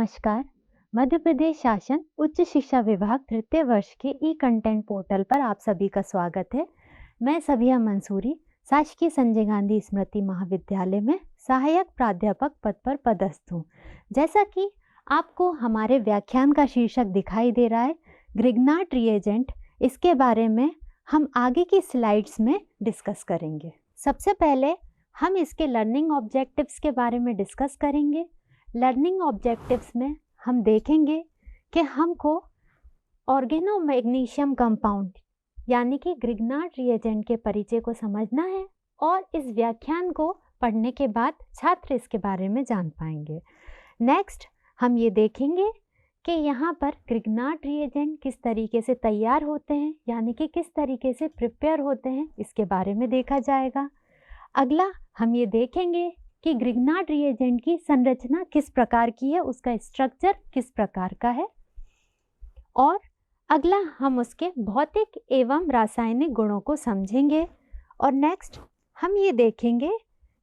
नमस्कार। मध्य प्रदेश शासन उच्च शिक्षा विभाग तृतीय वर्ष के ई कंटेंट पोर्टल पर आप सभी का स्वागत है। मैं सबिया मंसूरी शासकीय संजय गांधी स्मृति महाविद्यालय में सहायक प्राध्यापक पद पर पदस्थ हूँ। जैसा कि आपको हमारे व्याख्यान का शीर्षक दिखाई दे रहा है, ग्रिग्नार्ड रिएजेंट, इसके बारे में हम आगे की स्लाइड्स में डिस्कस करेंगे। सबसे पहले हम इसके लर्निंग ऑब्जेक्टिव्स के बारे में डिस्कस करेंगे। लर्निंग ऑब्जेक्टिव्स में हम देखेंगे कि हमको ऑर्गेनोमैग्नीशियम कंपाउंड यानी कि ग्रिग्नार्ड रिएजेंट के परिचय को समझना है और इस व्याख्यान को पढ़ने के बाद छात्र इसके बारे में जान पाएंगे। नेक्स्ट हम ये देखेंगे कि यहाँ पर ग्रिग्नार्ड रिएजेंट किस तरीके से तैयार होते हैं, यानी कि किस तरीके से प्रिपेयर होते हैं, इसके बारे में देखा जाएगा। अगला हम ये देखेंगे कि ग्रिग्नार्ड रिएजेंट की संरचना किस प्रकार की है, उसका स्ट्रक्चर किस प्रकार का है, और अगला हम उसके भौतिक एवं रासायनिक गुणों को समझेंगे। और नेक्स्ट हम ये देखेंगे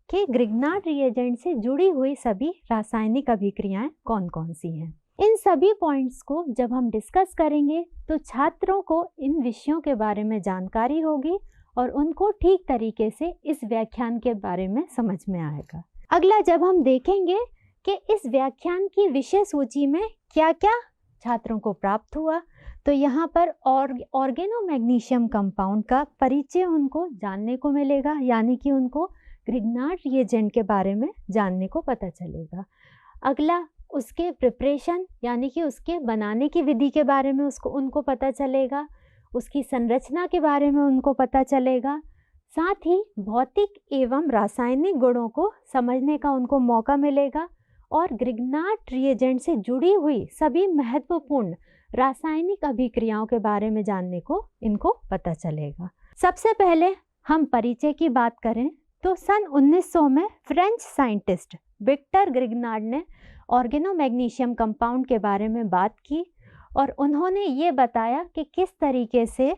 कि ग्रिग्नार्ड रिएजेंट से जुड़ी हुई सभी रासायनिक अभिक्रियाएं कौन कौन सी हैं। इन सभी पॉइंट्स को जब हम डिस्कस करेंगे तो छात्रों को इन विषयों के बारे में जानकारी होगी और उनको ठीक तरीके से इस व्याख्यान के बारे में समझ में आएगा। अगला जब हम देखेंगे कि इस व्याख्यान की विषय सूची में क्या क्या छात्रों को प्राप्त हुआ, तो यहाँ पर ऑर्गेनोमैग्नीशियम कंपाउंड का परिचय उनको जानने को मिलेगा, यानी कि उनको ग्रिग्नार्ड रिएजेंट के बारे में जानने को पता चलेगा। अगला उसके प्रिपरेशन यानी कि उसके बनाने की विधि के बारे में उनको पता चलेगा, उसकी संरचना के बारे में उनको पता चलेगा, साथ ही भौतिक एवं रासायनिक गुणों को समझने का उनको मौका मिलेगा और ग्रिग्नार्ड रिएजेंट से जुड़ी हुई सभी महत्वपूर्ण रासायनिक अभिक्रियाओं के बारे में जानने को इनको पता चलेगा। सबसे पहले हम परिचय की बात करें तो सन 1900 में फ्रेंच साइंटिस्ट विक्टर ग्रिग्नार्ड ने ऑर्गेनोमैग्नीशियम कंपाउंड के बारे में बात की और उन्होंने ये बताया कि किस तरीके से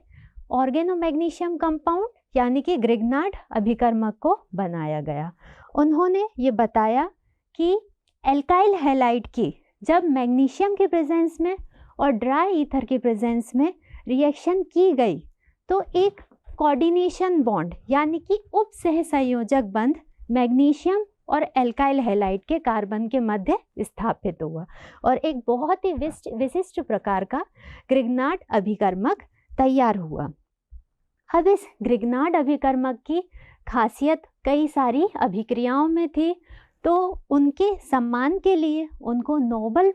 ऑर्गेनोमैग्नीशियम कंपाउंड यानी कि ग्रिग्नार्ड अभिकर्मक को बनाया गया। उन्होंने ये बताया कि एल्काइल हैलाइड की जब मैग्नीशियम के प्रेजेंस में और ड्राई ईथर की प्रेजेंस में रिएक्शन की गई तो एक कोऑर्डिनेशन बॉन्ड यानी कि उप सहसंयोजक बंध मैग्नीशियम और एल्काइल हैलाइड के कार्बन के मध्य स्थापित हुआ और एक बहुत ही विशिष्ट प्रकार का ग्रिग्नार्ड अभिकर्मक तैयार हुआ। अब इस ग्रिग्नार्ड अभिकर्मक की खासियत कई सारी अभिक्रियाओं में थी, तो उनके सम्मान के लिए उनको नोबेल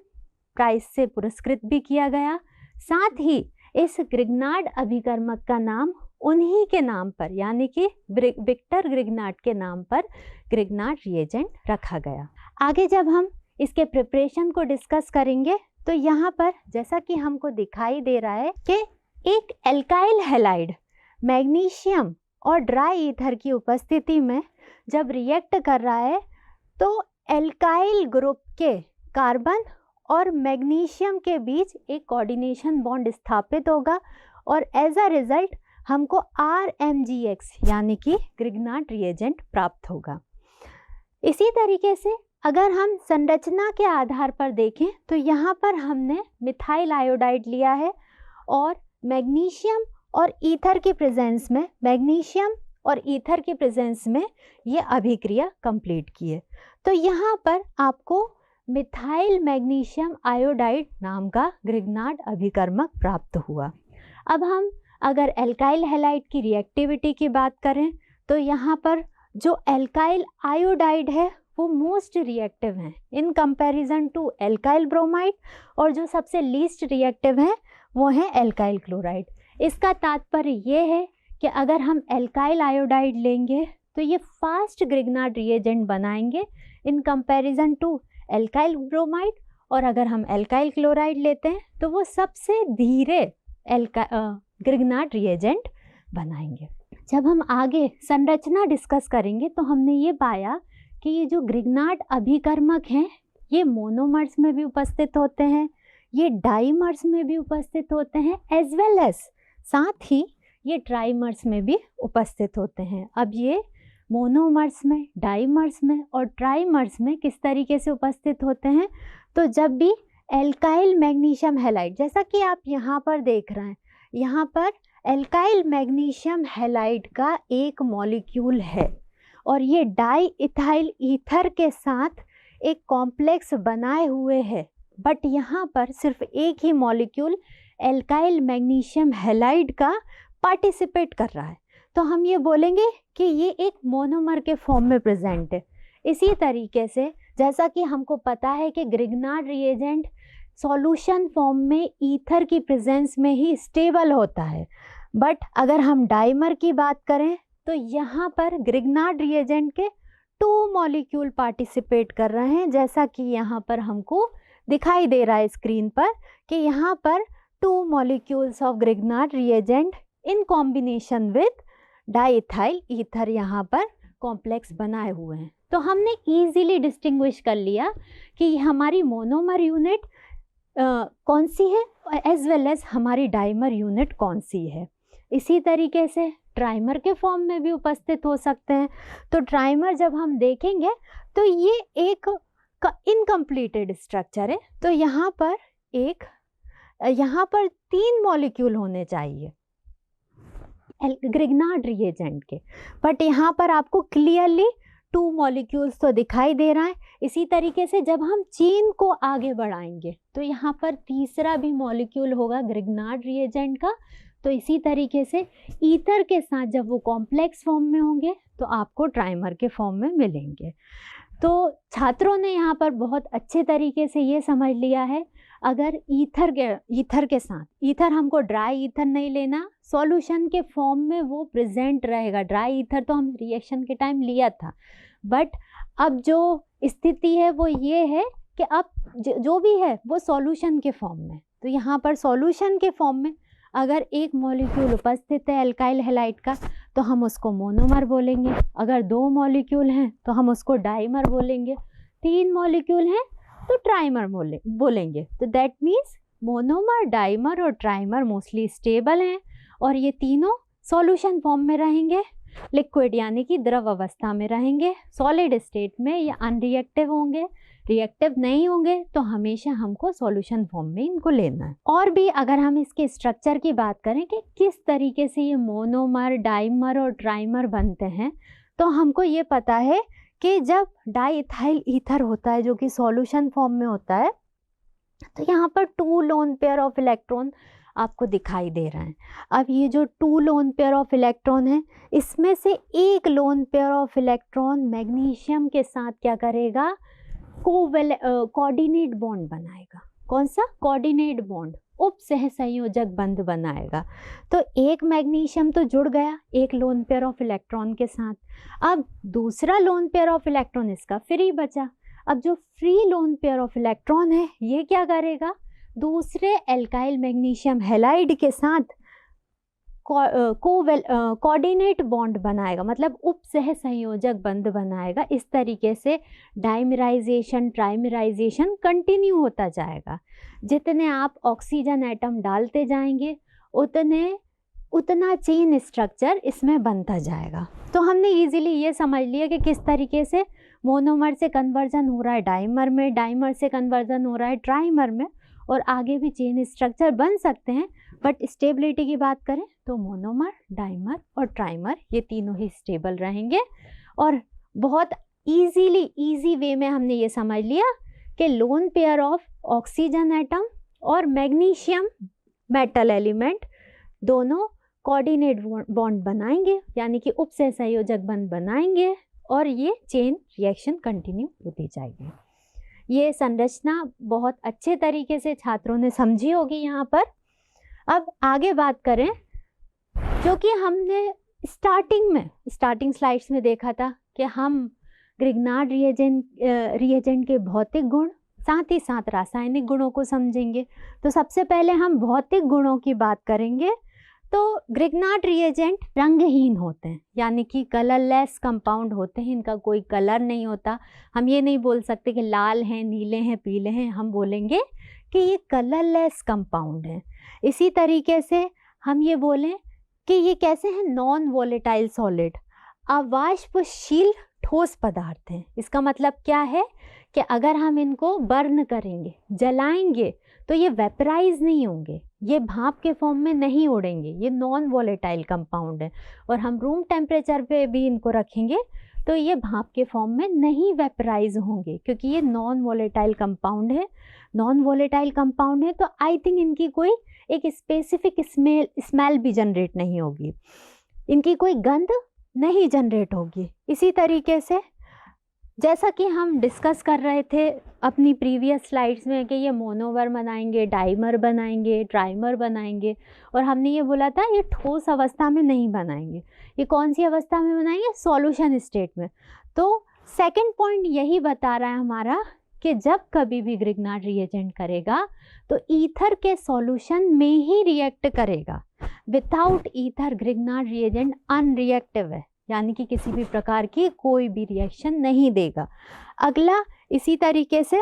प्राइज से पुरस्कृत भी किया गया। साथ ही इस ग्रिग्नार्ड अभिकर्मक का नाम उन्हीं के नाम पर यानी कि विक्टर ग्रिग्नार्ड के नाम पर ग्रिग्नार्ड रिएजेंट रखा गया। आगे जब हम इसके प्रिपरेशन को डिस्कस करेंगे तो यहाँ पर जैसा कि हमको दिखाई दे रहा है कि एक एल्काइल हैलाइड मैग्नीशियम और ड्राई ईथर की उपस्थिति में जब रिएक्ट कर रहा है तो एल्काइल ग्रुप के कार्बन और मैग्नीशियम के बीच एक कोऑर्डिनेशन बॉन्ड स्थापित होगा और एज अ रिजल्ट हमको RMGX यानी कि ग्रिग्नार्ड रिएजेंट प्राप्त होगा। इसी तरीके से अगर हम संरचना के आधार पर देखें तो यहाँ पर हमने मिथाइल आयोडाइड लिया है और मैग्नीशियम और ईथर की प्रेजेंस में ये अभिक्रिया कंप्लीट की है। तो यहाँ पर आपको मिथाइल मैग्नीशियम आयोडाइड नाम का ग्रिग्नार्ड अभिकर्मक प्राप्त हुआ। अब हम अगर एल्काइल हैलाइड की रिएक्टिविटी की बात करें तो यहाँ पर जो एल्काइल आयोडाइड है वो मोस्ट रिएक्टिव हैं in comparison to alkyl bromide, और जो सबसे लीस्ट रिएक्टिव हैं वो हैं एल्काइल क्लोराइड। इसका तात्पर्य ये है कि अगर हम एल्काइल आयोडाइड लेंगे तो ये फास्ट ग्रिग्नार्ड रिएजेंट बनाएंगे in comparison to alkyl bromide, और अगर हम एल्काइल क्लोराइड लेते हैं तो वो सबसे धीरे ग्रिग्नार्ड रिएजेंट बनाएंगे। जब हम आगे संरचना डिस्कस करेंगे तो हमने ये पाया कि ये जो ग्रिग्नार्ड अभिकर्मक हैं ये मोनोमर्स में भी उपस्थित होते हैं, ये डाइमर्स में भी उपस्थित होते हैं, एज वेल एज साथ ही ये ट्राइमर्स में भी उपस्थित होते हैं। अब ये मोनोमर्स में, डाइमर्स में और ट्राइमर्स में किस तरीके से उपस्थित होते हैं? तो जब भी एल्काइल मैग्नीशियम हैलाइड, जैसा कि आप यहाँ पर देख रहे हैं, यहाँ पर एल्काइल मैग्नीशियम हैलाइड का एक मॉलिक्यूल है और ये डाई इथाइल ईथर के साथ एक कॉम्प्लेक्स बनाए हुए है, बट यहाँ पर सिर्फ एक ही मॉलिक्यूल एल्काइल मैग्नीशियम हैलाइड का पार्टिसिपेट कर रहा है, तो हम ये बोलेंगे कि ये एक मोनोमर के फॉर्म में प्रेजेंट है। इसी तरीके से जैसा कि हमको पता है कि ग्रिग्नार्ड रिएजेंट सॉल्यूशन फॉर्म में ईथर की प्रेजेंस में ही स्टेबल होता है, बट अगर हम डाइमर की बात करें तो यहाँ पर ग्रिग्नार्ड रिएजेंट के 2 मॉलिक्यूल पार्टिसिपेट कर रहे हैं, जैसा कि यहाँ पर हमको दिखाई दे रहा है स्क्रीन पर कि यहाँ पर 2 molecules of Grignard reagent in combination with diethyl ether यहाँ पर कॉम्प्लेक्स बनाए हुए हैं। तो हमने इजीली डिस्टिंग्विश कर लिया कि हमारी मोनोमर यूनिट कौन सी है एज वेल एज हमारी डाइमर यूनिट कौन सी है। इसी तरीके से ट्राइमर के फॉर्म में भी उपस्थित हो सकते हैं। तो ट्राइमर जब हम देखेंगे तो ये एक इनकम्प्लीटेड स्ट्रक्चर है, तो यहाँ पर 3 मॉलिक्यूल होने चाहिए ग्रिग्नार्ड रिएजेंट के, बट यहाँ पर आपको क्लियरली 2 मॉलिक्यूल्स तो दिखाई दे रहा है। इसी तरीके से जब हम चेन को आगे बढ़ाएंगे तो यहाँ पर तीसरा भी मॉलिक्यूल होगा ग्रिग्नार्ड रिएजेंट का। तो इसी तरीके से ईथर के साथ जब वो कॉम्प्लेक्स फॉर्म में होंगे तो आपको ट्राइमर के फॉर्म में मिलेंगे। तो छात्रों ने यहाँ पर बहुत अच्छे तरीके से ये समझ लिया है, अगर ईथर के साथ, ईथर हमको ड्राई ईथर नहीं लेना, सॉल्यूशन के फॉर्म में वो प्रेजेंट रहेगा। ड्राई ईथर तो हम रिएक्शन के टाइम लिया था, बट अब जो स्थिति है वो ये है कि अब जो भी है वो सॉल्यूशन के फॉर्म में। तो यहाँ पर सॉल्यूशन के फॉर्म में अगर एक मॉलिक्यूल उपस्थित है एल्काइल हैलाइड का तो हम उसको मोनोमर बोलेंगे, अगर 2 मॉलिक्यूल हैं तो हम उसको डाइमर बोलेंगे, 3 मॉलिक्यूल हैं तो ट्राइमर बोलेंगे। तो दैट मीन्स मोनोमर, डाइमर और ट्राइमर मोस्टली स्टेबल हैं और ये तीनों सॉल्यूशन फॉर्म में रहेंगे, लिक्विड यानी कि द्रव अवस्था में रहेंगे, सॉलिड स्टेट में या अनरिएक्टिव होंगे। रिएक्टिव नहीं होंगे तो हमेशा हमको सॉल्यूशन फॉर्म में इनको लेना है। और भी अगर हम इसके स्ट्रक्चर की बात करें कि किस तरीके से ये मोनोमर, डाइमर और ट्राइमर बनते हैं, तो हमको ये पता है कि जब डाइथाइल ईथर होता है जो कि सॉल्यूशन फॉर्म में होता है, तो यहाँ पर 2 लोन पेयर ऑफ इलेक्ट्रॉन आपको दिखाई दे रहे हैं। अब ये जो 2 लोन पेयर ऑफ इलेक्ट्रॉन है, इसमें से एक lone pair of electron magnesium के साथ क्या करेगा, कोऑर्डिनेट बॉन्ड बनाएगा। कौन सा? कोऑर्डिनेट बॉन्ड, उप सहसंयोजक बंध बनाएगा। तो एक मैग्नीशियम तो जुड़ गया एक लोन पेयर ऑफ इलेक्ट्रॉन के साथ, अब दूसरा लोन पेयर ऑफ इलेक्ट्रॉन इसका फ्री बचा। अब जो free lone pair of electron है ये क्या करेगा, दूसरे एल्काइल मैग्नीशियम हैलाइड के साथ कोऑर्डिनेट बॉन्ड बनाएगा, मतलब उप सह संयोजक बंध बनाएगा। इस तरीके से डाइमराइजेशन, ट्राइमराइजेशन कंटिन्यू होता जाएगा। जितने आप ऑक्सीजन एटम डालते जाएंगे उतना चेन स्ट्रक्चर इसमें बनता जाएगा। तो हमने इजीली ये समझ लिया कि किस तरीके से मोनोमर से कन्वर्जन हो रहा है डाइमर में, डाइमर से कन्वर्जन हो रहा है ट्राइमर में, और आगे भी चेन स्ट्रक्चर बन सकते हैं। बट स्टेबिलिटी की बात करें तो मोनोमर, डाइमर और ट्राइमर ये तीनों ही स्टेबल रहेंगे। और बहुत इजी वे में हमने ये समझ लिया कि lone pair of oxygen atom और मैग्नीशियम मेटल एलिमेंट दोनों कोऑर्डिनेट बॉन्ड बनाएंगे, यानी कि उप सहसंयोजक बंध बनाएंगे और ये चेन रिएक्शन कंटिन्यू होती जाएगी। ये संरचना बहुत अच्छे तरीके से छात्रों ने समझी होगी यहाँ पर। अब आगे बात करें, जो कि हमने स्टार्टिंग स्लाइड्स में देखा था कि हम ग्रिग्नार्ड रिएजेंट के भौतिक गुण साथ ही साथ रासायनिक गुणों को समझेंगे। तो सबसे पहले हम भौतिक गुणों की बात करेंगे। तो ग्रिग्नार्ड रिएजेंट रंगहीन होते हैं, यानी कि कलरलेस कंपाउंड होते हैं, इनका कोई कलर नहीं होता। हम ये नहीं बोल सकते कि लाल हैं, नीले हैं, पीले हैं, हम बोलेंगे कि ये कलरलेस कंपाउंड है। इसी तरीके से हम ये बोलें कि ये कैसे हैं, नॉन वोलेटाइल सॉलिड। अवाष्पशील ठोस पदार्थ हैं। इसका मतलब क्या है कि अगर हम इनको बर्न करेंगे, जलाएंगे, तो ये वेपराइज नहीं होंगे, ये भाप के फॉर्म में नहीं उड़ेंगे, ये नॉन वॉलेटाइल कंपाउंड है। और हम रूम टेम्परेचर पे भी इनको रखेंगे तो ये भाप के फॉर्म में नहीं वेपराइज होंगे, क्योंकि ये नॉन वॉलेटाइल कंपाउंड है। नॉन वॉलेटाइल कंपाउंड है तो आई थिंक इनकी कोई एक स्पेसिफिक स्मेल भी जनरेट नहीं होगी, इनकी कोई गंध नहीं जनरेट होगी। इसी तरीके से जैसा कि हम डिस्कस कर रहे थे अपनी प्रीवियस स्लाइड्स में कि ये मोनोमर बनाएंगे, डाइमर बनाएंगे, ट्राइमर बनाएंगे, और हमने ये बोला था ये ठोस अवस्था में नहीं बनाएंगे। ये कौन सी अवस्था में बनाएंगे? सॉल्यूशन स्टेट में। तो सेकंड पॉइंट यही बता रहा है हमारा कि जब कभी भी ग्रिग्नार्ड रिएजेंट करेगा तो ईथर के सॉल्यूशन में ही रिएक्ट करेगा। Without ether Grignard reagent unreactive है, यानी कि किसी भी प्रकार की कोई भी रिएक्शन नहीं देगा। अगला इसी तरीके से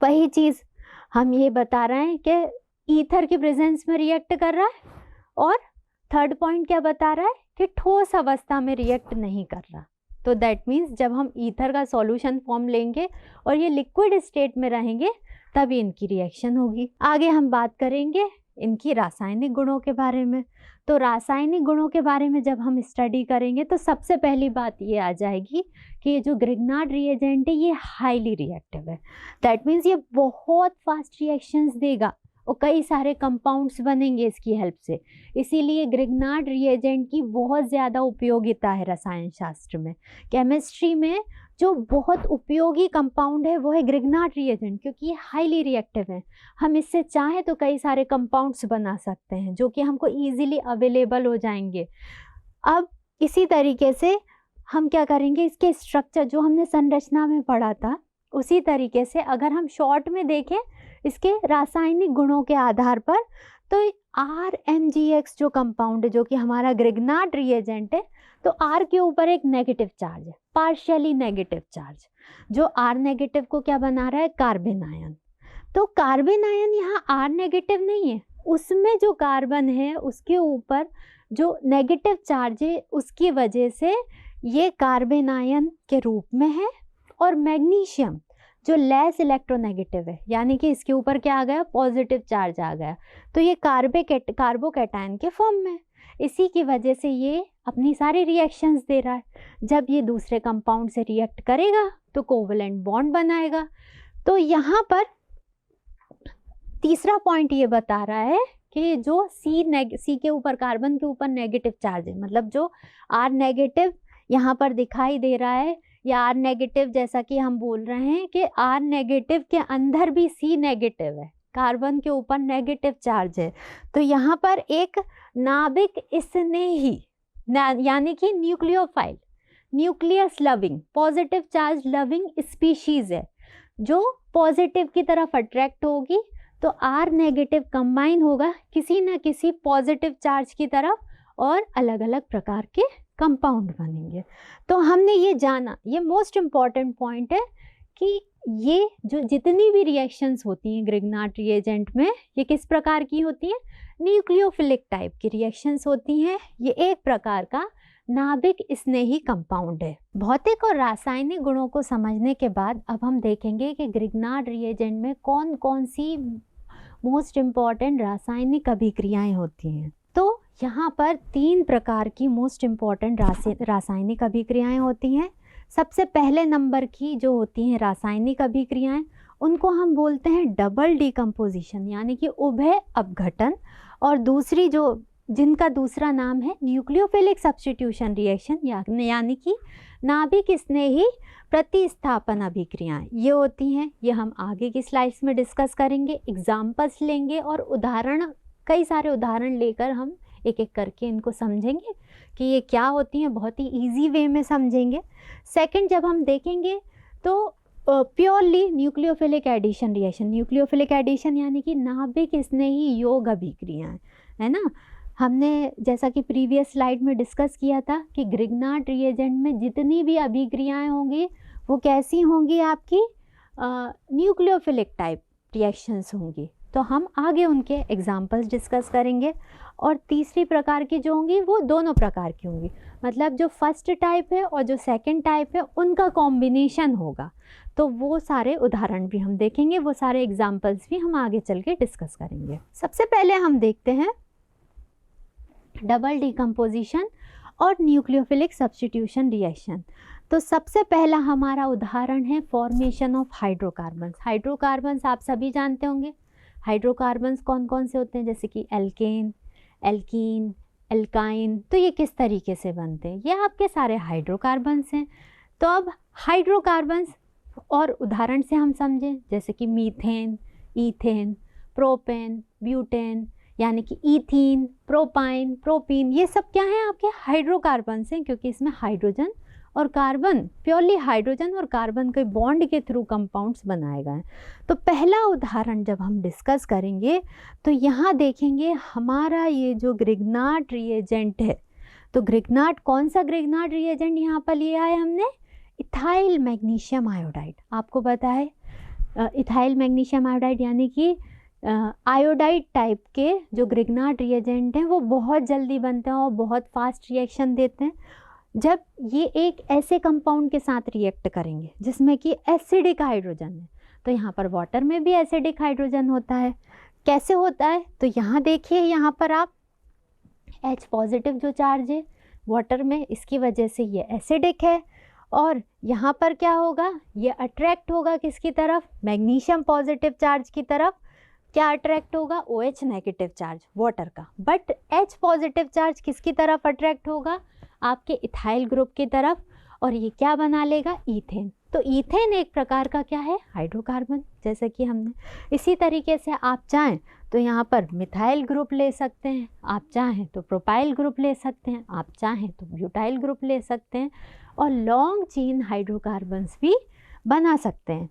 वही चीज़ हम ये बता रहे हैं कि ईथर की प्रेजेंस में रिएक्ट कर रहा है, और थर्ड पॉइंट क्या बता रहा है कि ठोस अवस्था में रिएक्ट नहीं कर रहा। तो दैट मीन्स जब हम ईथर का सॉल्यूशन फॉर्म लेंगे और ये लिक्विड स्टेट में रहेंगे तभी इनकी रिएक्शन होगी। आगे हम बात करेंगे इनकी रासायनिक गुणों के बारे में। तो रासायनिक गुणों के बारे में जब हम स्टडी करेंगे तो सबसे पहली बात ये आ जाएगी कि ये जो ग्रिग्नार्ड रिएजेंट है ये हाईली रिएक्टिव है। दैट मीन्स ये बहुत फास्ट रिएक्शंस देगा और कई सारे कंपाउंड्स बनेंगे इसकी हेल्प से। इसीलिए ग्रिग्नार्ड रिएजेंट की बहुत ज़्यादा उपयोगिता है रसायन शास्त्र में। केमिस्ट्री में जो बहुत उपयोगी कंपाउंड है वो है ग्रिग्नार्ड रिएजेंट, क्योंकि ये हाईली रिएक्टिव है। हम इससे चाहें तो कई सारे कंपाउंड्स बना सकते हैं जो कि हमको ईजिली अवेलेबल हो जाएंगे। अब इसी तरीके से हम क्या करेंगे, इसके स्ट्रक्चर जो हमने संरचना में पढ़ा था उसी तरीके से अगर हम शॉर्ट में देखें इसके रासायनिक गुणों के आधार पर, तो RMgX जो कंपाउंड है जो कि हमारा ग्रिग्नार्ड रिएजेंट है, तो R के ऊपर एक नेगेटिव चार्ज है, पार्शियली नेगेटिव चार्ज, जो R नेगेटिव को क्या बना रहा है? Carbon ion. तो कार्बन आयन यहाँ R नेगेटिव नहीं है, उसमें जो कार्बन है उसके ऊपर जो नेगेटिव चार्ज है उसकी वजह से ये कार्बन आयन के रूप में है। और मैग्नीशियम जो लेस इलेक्ट्रोनेगेटिव है, यानी कि इसके ऊपर क्या आ गया? पॉजिटिव चार्ज आ गया, तो ये कार्बोकैटायन के फॉर्म में। इसी की वजह से ये अपनी सारी रिएक्शंस दे रहा है। जब ये दूसरे कंपाउंड से रिएक्ट करेगा तो कोवलेंट बॉन्ड बनाएगा। तो यहाँ पर तीसरा पॉइंट ये बता रहा है कि जो सी के ऊपर, कार्बन के ऊपर नेगेटिव चार्ज है, मतलब जो R नेगेटिव यहाँ पर दिखाई दे रहा है, या R नेगेटिव जैसा कि हम बोल रहे हैं कि R नेगेटिव के अंदर भी C नेगेटिव है, कार्बन के ऊपर नेगेटिव चार्ज है। तो यहाँ पर एक नाभिक स्नेही यानी कि nucleophile, nucleus loving, positive charge loving species है जो पॉजिटिव की तरफ अट्रैक्ट होगी। तो R नेगेटिव कंबाइन होगा किसी न किसी पॉजिटिव चार्ज की तरफ और अलग अलग प्रकार के कंपाउंड बनेंगे। तो हमने ये जाना, ये मोस्ट इम्पॉर्टेंट पॉइंट है कि ये जो जितनी भी रिएक्शंस होती हैं ग्रिग्नार्ड रिएजेंट में, ये किस प्रकार की होती हैं? न्यूक्लियोफिलिक टाइप की रिएक्शंस होती हैं। ये एक प्रकार का नाभिक स्नेही कंपाउंड है। भौतिक और रासायनिक गुणों को समझने के बाद अब हम देखेंगे कि ग्रिग्नार्ड रिएजेंट में कौन कौन सी मोस्ट इम्पॉर्टेंट रासायनिक अभिक्रियाएं होती हैं। तो यहाँ पर 3 प्रकार की मोस्ट इम्पॉर्टेंट रासायनिक अभिक्रियाएं होती हैं। सबसे पहले नंबर की जो होती हैं रासायनिक अभिक्रियाएं, उनको हम बोलते हैं डबल डिकम्पोजिशन, यानी कि उभय अपघटन। और दूसरी जो जिनका दूसरा नाम है न्यूक्लियोफिलिक सब्स्टिट्यूशन रिएक्शन, यानी कि नाभिक स्नेही प्रतिस्थापन अभिक्रियाएं ये होती हैं। ये हम आगे की स्लाइड्स में डिस्कस करेंगे, एग्जाम्पल्स लेंगे और उदाहरण, कई सारे उदाहरण लेकर हम एक एक करके इनको समझेंगे कि ये क्या होती हैं, बहुत ही इजी वे में समझेंगे। सेकंड, जब हम देखेंगे तो purely nucleophilic addition reaction, nucleophilic addition यानी कि नाभिक स्नेही योग अभिक्रियाएं, है ना। हमने जैसा कि प्रीवियस स्लाइड में डिस्कस किया था कि ग्रिग्नार्ड रिएजेंट में जितनी भी अभिक्रियाएं होंगी वो कैसी होंगी? आपकी न्यूक्लियोफिलिक टाइप रिएक्शंस होंगी। तो हम आगे उनके एग्जाम्पल्स डिस्कस करेंगे। और तीसरी प्रकार की जो होंगी वो दोनों प्रकार की होंगी, मतलब जो फर्स्ट टाइप है और जो सेकंड टाइप है उनका कॉम्बिनेशन होगा। तो वो सारे उदाहरण भी हम देखेंगे, वो सारे एग्जाम्पल्स भी हम आगे चल के डिस्कस करेंगे। सबसे पहले हम देखते हैं डबल डिकम्पोजिशन और न्यूक्लियोफिलिक सब्स्टिट्यूशन रिएक्शन। तो सबसे पहला हमारा उदाहरण है फॉर्मेशन ऑफ हाइड्रोकार्बन्स। हाइड्रोकार्बन्स आप सभी जानते होंगे। हाइड्रोकार्बन्स कौन कौन से होते हैं, जैसे कि एल्केन, एल्कीन, एल्काइन। तो ये किस तरीके से बनते हैं, ये आपके सारे हाइड्रोकार्बन्स हैं। तो अब हाइड्रोकार्बन्स और उदाहरण से हम समझें, जैसे कि मीथेन, ईथेन, प्रोपेन, ब्यूटेन, यानी कि ईथीन, प्रोपाइन, प्रोपीन, ये सब क्या हैं, आपके हाइड्रोकार्बन्स हैं, क्योंकि इसमें हाइड्रोजन और कार्बन, प्योरली हाइड्रोजन और कार्बन के बॉन्ड के थ्रू कंपाउंड्स बनाए गए हैं। तो पहला उदाहरण जब हम डिस्कस करेंगे तो यहाँ देखेंगे हमारा ये जो ग्रिग्नार्ड रिएजेंट है। तो ग्रिग्नार्ड, कौन सा ग्रिग्नार्ड रिएजेंट यहाँ पर लिया है हमने, इथाइल मैग्नीशियम आयोडाइड। आपको पता है इथाइल मैग्नीशियम आयोडाइड यानी कि आयोडाइड टाइप के जो ग्रिग्नार्ड रिएजेंट हैं वो बहुत जल्दी बनते हैं और बहुत फास्ट रिएक्शन देते हैं। जब ये एक ऐसे कंपाउंड के साथ रिएक्ट करेंगे जिसमें कि एसिडिक हाइड्रोजन है, तो यहाँ पर वाटर में भी एसिडिक हाइड्रोजन होता है। कैसे होता है, तो यहाँ देखिए, यहाँ पर आप H पॉजिटिव जो चार्ज है वाटर में, इसकी वजह से ये एसिडिक है। और यहाँ पर क्या होगा, ये अट्रैक्ट होगा किसकी तरफ, मैग्नीशियम पॉजिटिव चार्ज की तरफ। क्या अट्रैक्ट होगा, OH नेगेटिव चार्ज वाटर का। बट H पॉजिटिव चार्ज किसकी तरफ अट्रैक्ट होगा, आपके इथाइल ग्रुप की तरफ, और ये क्या बना लेगा, ईथेन। तो ईथेन एक प्रकार का क्या है, हाइड्रोकार्बन, जैसे कि हमने। इसी तरीके से आप चाहें तो यहाँ पर मिथाइल ग्रुप ले सकते हैं, आप चाहें तो प्रोपाइल ग्रुप ले सकते हैं, आप चाहें तो ब्यूटाइल ग्रुप ले सकते हैं, और लॉन्ग चेन हाइड्रोकार्बन्स भी बना सकते हैं।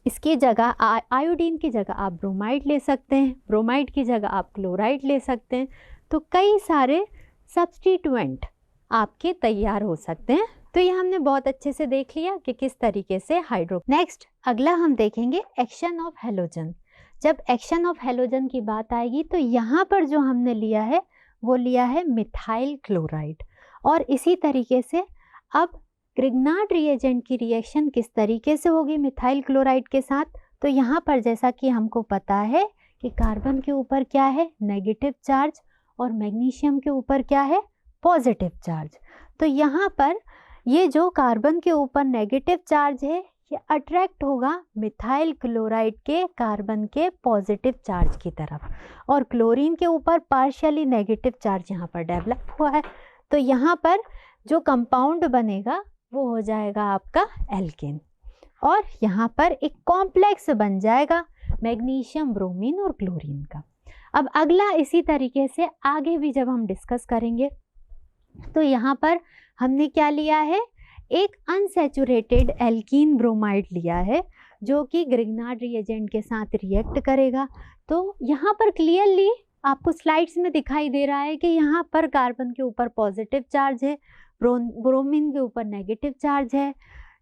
इसकी जगह आयोडीन की जगह आप ब्रोमाइड ले सकते हैं, ब्रोमाइड की जगह आप क्लोराइड ले सकते हैं। तो कई सारे सब्स्टिट्यूएंट आपके तैयार हो सकते हैं। तो ये हमने बहुत अच्छे से देख लिया कि किस तरीके से नेक्स्ट अगला हम देखेंगे एक्शन ऑफ हेलोजन। जब एक्शन ऑफ हेलोजन की बात आएगी तो यहाँ पर जो हमने लिया है वो लिया है मिथाइल क्लोराइड। और इसी तरीके से अब ग्रिग्नार्ड रिएजेंट की रिएक्शन किस तरीके से होगी मिथाइल क्लोराइड के साथ। तो यहाँ पर जैसा कि हमको पता है कि कार्बन के ऊपर क्या है, नेगेटिव चार्ज, और मैग्नीशियम के ऊपर क्या है, पॉजिटिव चार्ज। तो यहाँ पर ये जो कार्बन के ऊपर नेगेटिव चार्ज है ये अट्रैक्ट होगा मिथाइल क्लोराइड के कार्बन के पॉजिटिव चार्ज की तरफ, और क्लोरीन के ऊपर पार्शियली नेगेटिव चार्ज यहाँ पर डेवलप हुआ है। तो यहाँ पर जो कंपाउंड बनेगा वो हो जाएगा आपका एल्केन, और यहाँ पर एक कॉम्प्लेक्स बन जाएगा मैग्नीशियम, ब्रोमीन और क्लोरीन का। अब अगला इसी तरीके से आगे भी जब हम डिस्कस करेंगे तो यहाँ पर हमने क्या लिया है, एक अनसैचुरेटेड एल्कीन ब्रोमाइड लिया है जो कि ग्रिग्नार्ड रिएजेंट के साथ रिएक्ट करेगा। तो यहाँ पर क्लियरली आपको स्लाइड्स में दिखाई दे रहा है कि यहाँ पर कार्बन के ऊपर पॉजिटिव चार्ज है, ब्रोमीन के ऊपर नेगेटिव चार्ज है,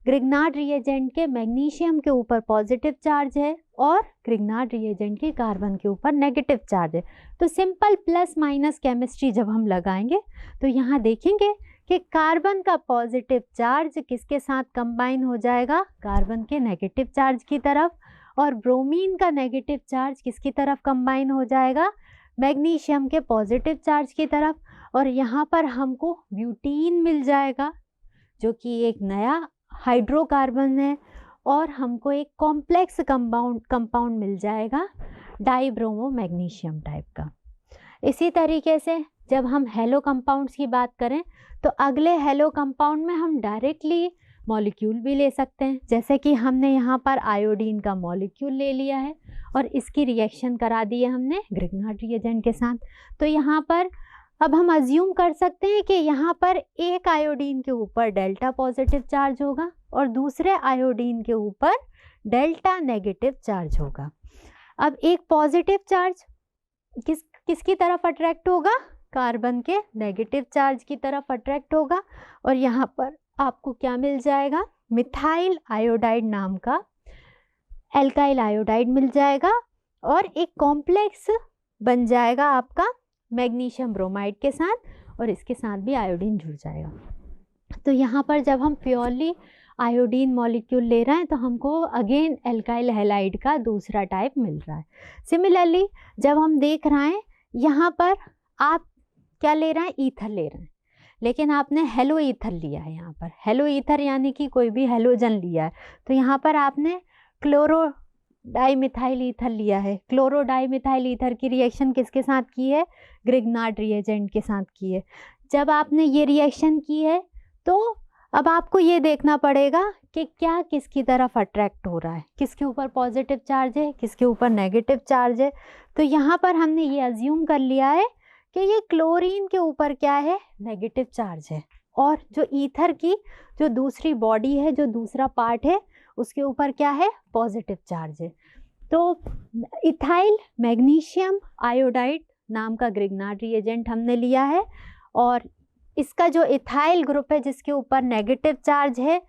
ग्रिग्नार्ड रिएजेंट के मैग्नीशियम के ऊपर पॉजिटिव चार्ज है, और ग्रिग्नार्ड रिएजेंट के कार्बन के ऊपर नेगेटिव चार्ज है। तो सिंपल प्लस माइनस केमिस्ट्री जब हम लगाएंगे तो यहाँ देखेंगे कि कार्बन का पॉजिटिव चार्ज किसके साथ कंबाइन हो जाएगा, कार्बन के नेगेटिव चार्ज की तरफ, और ब्रोमीन का नेगेटिव चार्ज किसकी तरफ कंबाइन हो जाएगा, मैग्नीशियम के पॉजिटिव चार्ज की तरफ। और यहाँ पर हमको ब्यूटीन मिल जाएगा जो कि एक नया हाइड्रोकार्बन है, और हमको एक कॉम्प्लेक्स कंपाउंड मिल जाएगा डाइब्रोमो मैग्नीशियम टाइप का। इसी तरीके से जब हम हेलो कंपाउंड्स की बात करें तो अगले हेलो कंपाउंड में हम डायरेक्टली मॉलिक्यूल भी ले सकते हैं, जैसे कि हमने यहाँ पर आयोडीन का मॉलिक्यूल ले लिया है और इसकी रिएक्शन करा दी है हमने ग्रिग्नार्ड रिएजेंट के साथ। तो यहाँ पर अब हम अज्यूम कर सकते हैं कि यहाँ पर एक आयोडीन के ऊपर डेल्टा पॉजिटिव चार्ज होगा और दूसरे आयोडीन के ऊपर डेल्टा नेगेटिव चार्ज होगा। अब एक पॉजिटिव चार्ज किसकी तरफ अट्रैक्ट होगा, कार्बन के नेगेटिव चार्ज की तरफ अट्रैक्ट होगा, और यहाँ पर आपको क्या मिल जाएगा, मिथाइल आयोडाइड नाम का एल्काइल आयोडाइड मिल जाएगा, और एक कॉम्प्लेक्स बन जाएगा आपका मैग्नीशियम ब्रोमाइड के साथ, और इसके साथ भी आयोडीन जुड़ जाएगा। तो यहाँ पर जब हम प्योरली आयोडीन मॉलिक्यूल ले रहे हैं तो हमको अगेन एल्काइल हैलाइड का दूसरा टाइप मिल रहा है। सिमिलरली जब हम देख रहे हैं यहाँ पर आप क्या ले रहे हैं, ईथर ले रहे हैं, लेकिन आपने हेलो ईथर लिया है। यहाँ पर हेलो ईथर यानी कि कोई भी हेलोजन लिया है, तो यहाँ पर आपने क्लोरो डाइमिथाइल ईथर लिया है। क्लोरो डाइमिथाइल ईथर की रिएक्शन किसके साथ की है, ग्रिग्नार्ड रिएजेंट के साथ की है। जब आपने ये रिएक्शन की है तो अब आपको ये देखना पड़ेगा कि क्या किसकी तरफ अट्रैक्ट हो रहा है, किसके ऊपर पॉजिटिव चार्ज है, किसके ऊपर नेगेटिव चार्ज है। तो यहाँ पर हमने ये अज्यूम कर लिया है कि ये क्लोरीन के ऊपर क्या है, नेगेटिव चार्ज है, और जो ईथर की जो दूसरी बॉडी है, जो दूसरा पार्ट है, उसके ऊपर क्या है, पॉजिटिव चार्ज है। तो इथाइल मैग्नीशियम आयोडाइड नाम का ग्रिग्नार्ड रिएजेंट हमने लिया है, और इसका जो इथाइल ग्रुप है जिसके ऊपर नेगेटिव चार्ज है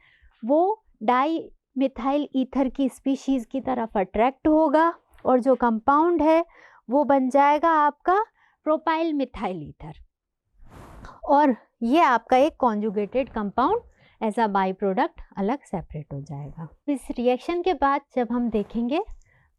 वो डाई मिथाइल ईथर की स्पीशीज़ की तरफ अट्रैक्ट होगा, और जो कंपाउंड है वो बन जाएगा आपका प्रोपाइल मिथाइल ईथर, और ये आपका एक conjugated compound as a by product अलग सेपरेट हो जाएगा। इस रिएक्शन के बाद जब हम देखेंगे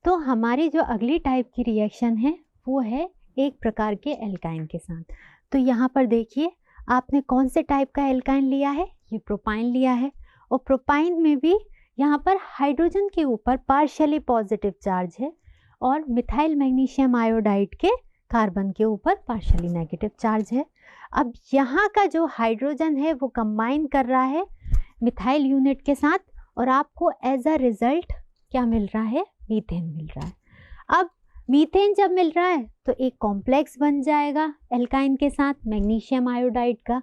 तो हमारी जो अगली टाइप की रिएक्शन है वो है एक प्रकार के एल्काइन के साथ। तो यहाँ पर देखिए आपने कौन से टाइप का एल्काइन लिया है, ये प्रोपाइन लिया है, और प्रोपाइन में भी यहाँ पर हाइड्रोजन के ऊपर पार्शियली पॉजिटिव चार्ज है, और मिथाइल मैग्नीशियम आयोडाइड के कार्बन के ऊपर पार्शियली नेगेटिव चार्ज है। अब यहाँ का जो हाइड्रोजन है वो कंबाइन कर रहा है मिथाइल यूनिट के साथ, और आपको एज अ रिजल्ट क्या मिल रहा है, मीथेन मिल रहा है। अब मीथेन जब मिल रहा है तो एक कॉम्प्लेक्स बन जाएगा एल्काइन के साथ मैग्नीशियम आयोडाइड का।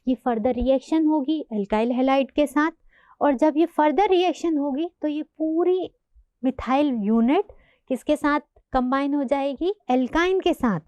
ये फर्दर रिएक्शन होगी एल्काइल हैलाइड के साथ, और जब ये फर्दर रिएक्शन होगी तो ये पूरी मिथाइल यूनिट किसके साथ कंबाइन हो जाएगी, एल्काइन के साथ,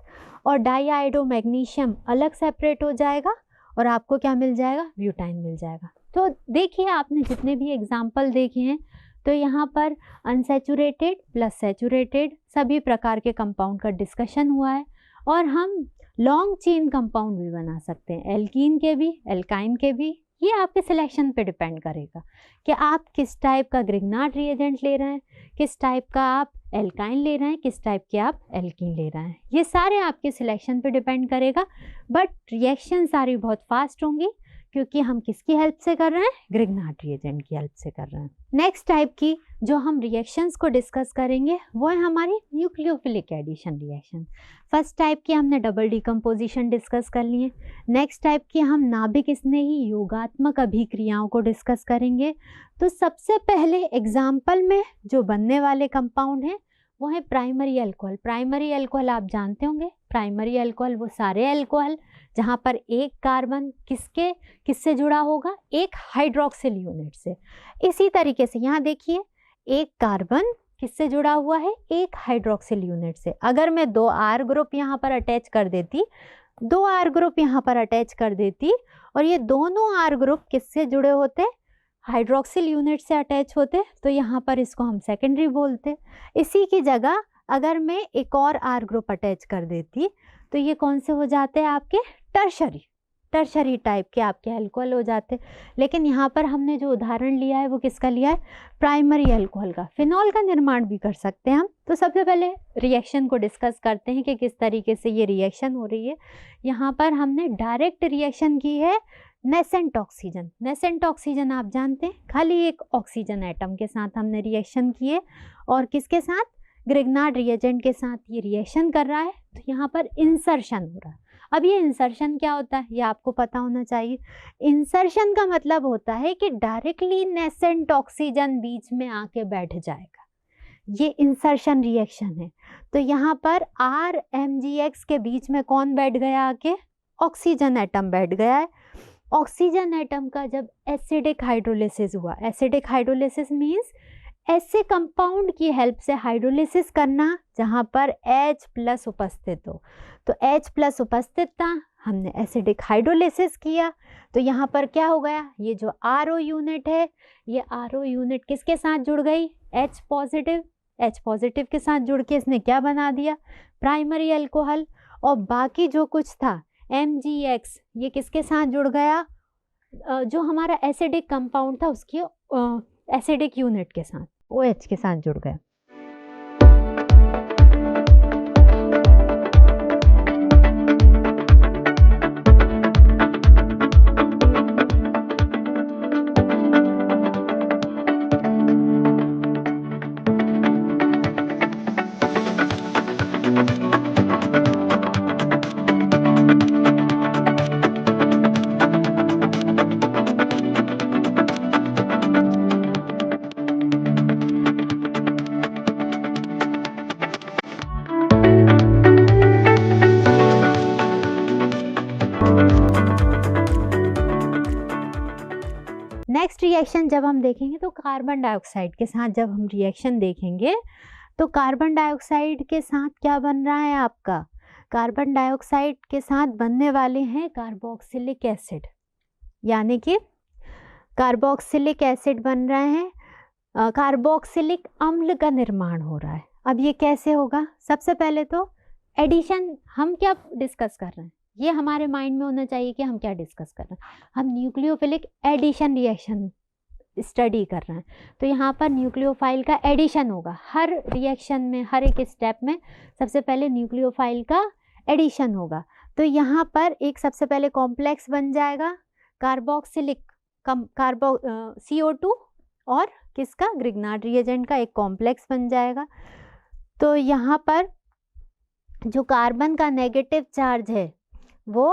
और डाईआयोडो मैग्नीशियम अलग सेपरेट हो जाएगा, और आपको क्या मिल जाएगा, ब्यूटाइन मिल जाएगा। तो देखिए आपने जितने भी एग्जाम्पल देखे हैं तो यहाँ पर अनसैचुरेटेड प्लस सैचुरेटेड सभी प्रकार के कंपाउंड का डिस्कशन हुआ है, और हम लॉन्ग चेन कंपाउंड भी बना सकते हैं, एल्कीन के भी एल्काइन के भी। ये आपके सिलेक्शन पे डिपेंड करेगा कि आप किस टाइप का ग्रिग्नार्ड रिएजेंट ले रहे हैं, किस टाइप का आप एल्काइन ले रहे हैं, किस टाइप के आप एल्कीन ले रहे हैं। ये सारे आपके सिलेक्शन पे डिपेंड करेगा, बट रिएक्शन सारी बहुत फास्ट होंगी क्योंकि हम किसकी हेल्प से कर रहे हैं, ग्रिग्नार्ड रिएजेंट की हेल्प से कर रहे हैं। नेक्स्ट टाइप की जो हम रिएक्शंस को डिस्कस करेंगे वो है हमारी nucleophilic addition reaction. First type की हमने डबल डिकम्पोजिशन डिस्कस कर लिए। नेक्स्ट टाइप की हम नाभिक स्नेही योगात्मक अभिक्रियाओं को डिस्कस करेंगे। तो सबसे पहले एग्जाम्पल में जो बनने वाले कंपाउंड हैं वो है प्राइमरी अल्कोहल। प्राइमरी अल्कोहल आप जानते होंगे, प्राइमरी अल्कोहल वो सारे अल्कोहल जहाँ पर एक कार्बन किससे जुड़ा होगा, एक हाइड्रोक्सिल यूनिट से। इसी तरीके से यहाँ देखिए एक कार्बन किससे जुड़ा हुआ है, एक हाइड्रोक्सिल यूनिट से। अगर मैं 2 R ग्रुप यहाँ पर अटैच कर देती, 2 R ग्रुप यहाँ पर अटैच कर देती, और ये दोनों R ग्रुप किससे जुड़े होते, हाइड्रोक्सिल यूनिट से अटैच होते, तो यहाँ पर इसको हम सेकेंडरी बोलते। इसी की जगह अगर मैं एक और R ग्रुप अटैच कर देती तो ये कौन से हो जाते हैं, आपके टर्शरी टाइप के आपके अल्कोहल हो जाते। लेकिन यहाँ पर हमने जो उदाहरण लिया है वो किसका लिया है, प्राइमरी अल्कोहल का। फिनॉल का निर्माण भी कर सकते हैं हम। तो सबसे पहले रिएक्शन को डिस्कस करते हैं कि किस तरीके से ये रिएक्शन हो रही है। यहाँ पर हमने डायरेक्ट रिएक्शन की है नेसेंट ऑक्सीजन। नेसेंट ऑक्सीजन आप जानते हैं, खाली एक ऑक्सीजन एटम के साथ हमने रिएक्शन किए, और किसके साथ, ग्रिग्नार्ड रिएजेंट के साथ ये रिएक्शन कर रहा है। तो यहाँ पर इंसर्शन हो रहा है। अब ये इंसर्शन क्या होता है ये आपको पता होना चाहिए। इंसर्शन का मतलब होता है कि डायरेक्टली नेसेंट ऑक्सीजन बीच में आके बैठ जाएगा, ये इंसर्शन रिएक्शन है। तो यहाँ पर RMgX के बीच में कौन बैठ गया, आके ऑक्सीजन एटम बैठ गया है। ऑक्सीजन एटम का जब एसिडिक हाइड्रोलिसिस हुआ, एसिडिक हाइड्रोलिसिस मीन्स ऐसे कंपाउंड की हेल्प से हाइड्रोलिसिस करना जहाँ पर H+ उपस्थित हो। तो H+ उपस्थित था, हमने एसिडिक हाइड्रोलिसिस किया, तो यहाँ पर क्या हो गया, ये जो RO यूनिट है, ये RO यूनिट किसके साथ जुड़ गई, H पॉजिटिव के साथ जुड़ के इसने क्या बना दिया, प्राइमरी अल्कोहल। और बाकी जो कुछ था MgX ये किसके साथ जुड़ गया? जो हमारा एसिडिक कंपाउंड था उसकी एसिडिक यूनिट के साथ, OH के साथ जुड़ गया। नेक्स्ट रिएक्शन जब हम देखेंगे तो कार्बन डाइऑक्साइड के साथ जब हम रिएक्शन देखेंगे तो कार्बन डाइऑक्साइड के साथ क्या बन रहा है आपका? कार्बन डाइऑक्साइड के साथ बनने वाले हैं कार्बोक्सिलिक एसिड, यानी कि कार्बोक्सिलिक एसिड बन रहे हैं, कार्बोक्सिलिक अम्ल का निर्माण हो रहा है। अब ये कैसे होगा? सबसे पहले तो एडिशन, हम क्या डिस्कस कर रहे हैं ये हमारे माइंड में होना चाहिए कि हम क्या डिस्कस कर रहे हैं। हम न्यूक्लियोफिलिक एडिशन रिएक्शन स्टडी कर रहे हैं, तो यहाँ पर न्यूक्लियोफाइल का एडिशन होगा। हर रिएक्शन में, हर एक स्टेप में सबसे पहले न्यूक्लियोफाइल का एडिशन होगा। तो यहाँ पर एक सबसे पहले कॉम्प्लेक्स बन जाएगा कार्बोक्सिलिक CO2 और किसका? ग्रिग्नार्ड रिएजेंट का एक कॉम्प्लेक्स बन जाएगा। तो यहाँ पर जो कार्बन का नेगेटिव चार्ज है वो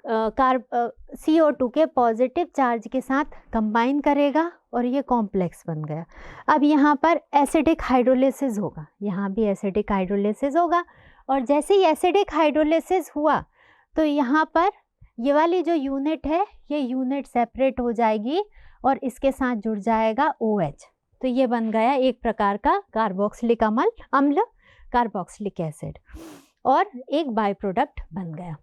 CO2 के पॉजिटिव चार्ज के साथ कंबाइन करेगा और ये कॉम्प्लेक्स बन गया। अब यहाँ पर एसिडिक हाइड्रोलिसिस होगा, यहाँ भी एसिडिक हाइड्रोलिसिस होगा, और जैसे ही एसिडिक हाइड्रोलिसिस हुआ तो यहाँ पर ये वाली जो यूनिट है ये यूनिट सेपरेट हो जाएगी और इसके साथ जुड़ जाएगा OH। तो ये बन गया एक प्रकार का कार्बोक्सिलिक अम्ल, कार्बोक्सिलिक एसिड, और एक बाय प्रोडक्ट बन गया।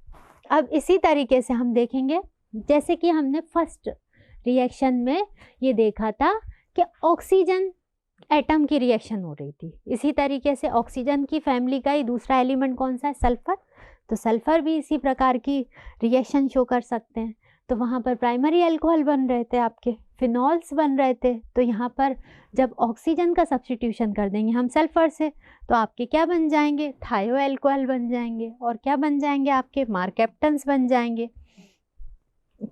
अब इसी तरीके से हम देखेंगे, जैसे कि हमने फर्स्ट रिएक्शन में ये देखा था कि ऑक्सीजन एटम की रिएक्शन हो रही थी, इसी तरीके से ऑक्सीजन की फैमिली का ही दूसरा एलिमेंट कौन सा है? सल्फर। तो सल्फर भी इसी प्रकार की रिएक्शन शो कर सकते हैं। तो वहाँ पर प्राइमरी अल्कोहल बन रहे थे, आपके फिनॉल्स बन रहे थे। तो यहाँ पर जब ऑक्सीजन का सब्स्टिट्यूशन कर देंगे हम सल्फर से तो आपके क्या बन जाएंगे? थायो अल्कोहल बन जाएंगे, और क्या बन जाएंगे? आपके मार्केप्टन्स बन जाएंगे।